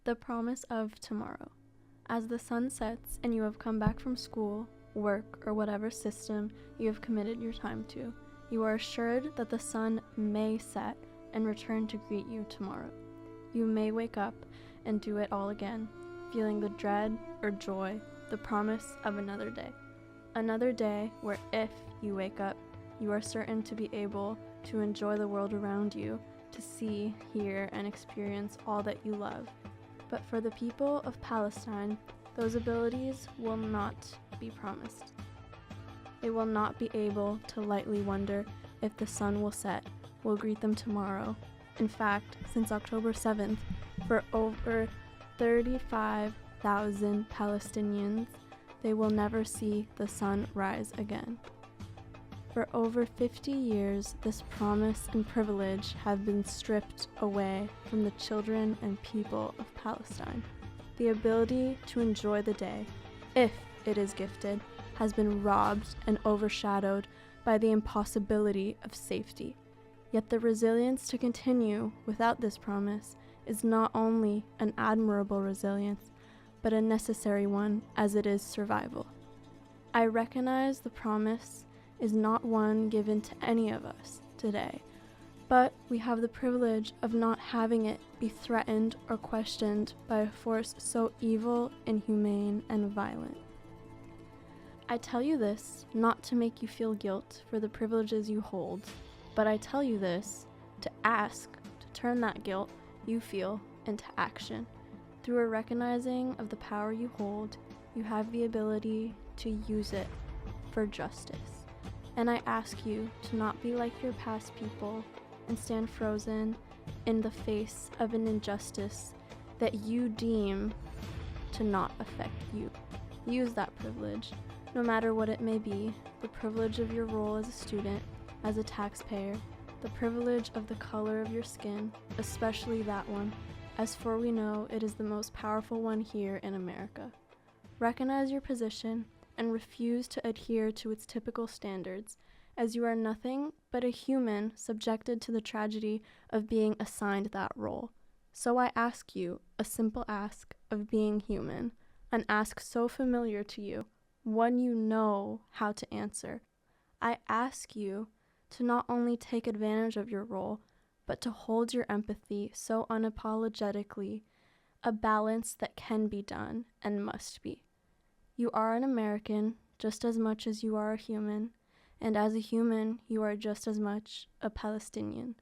The promise of tomorrow. As the sun sets and you have come back from school, work, or whatever system you have committed your time to, you are assured that the sun may set and return to greet you tomorrow. You may wake up and do it all again, feeling the dread or joy, the promise of another day. Another day where if you wake up, you are certain to be able to enjoy the world around you, to see, hear, and experience all that you love. But for the people of Palestine, those abilities will not be promised. They will not be able to lightly wonder if the sun will set, will greet them tomorrow. In fact, since October 7th, for over 35,000 Palestinians, they will never see the sun rise again. For over 50 years, this promise and privilege have been stripped away from the children and people of Palestine. The ability to enjoy the day, if it is gifted, has been robbed and overshadowed by the impossibility of safety. Yet the resilience to continue without this promise is not only an admirable resilience, but a necessary one, as it is survival. I recognize the promise is not one given to any of us today, but we have the privilege of not having it be threatened or questioned by a force so evil, inhumane, and violent. I tell you this not to make you feel guilt for the privileges you hold, but I tell you this to ask to turn that guilt you feel into action. Through a recognizing of the power you hold, you have the ability to use it for justice. And I ask you to not be like your past people and stand frozen in the face of an injustice that you deem to not affect you. Use that privilege, no matter what it may be, the privilege of your role as a student, as a taxpayer, the privilege of the color of your skin, especially that one, as for we know it is the most powerful one here in America. Recognize your position and refuse to adhere to its typical standards, as you are nothing but a human subjected to the tragedy of being assigned that role. So I ask you a simple ask of being human, an ask so familiar to you, one you know how to answer. I ask you to not only take advantage of your role, but to hold your empathy so unapologetically, a balance that can be done and must be. You are an American just as much as you are a human, and as a human, you are just as much a Palestinian.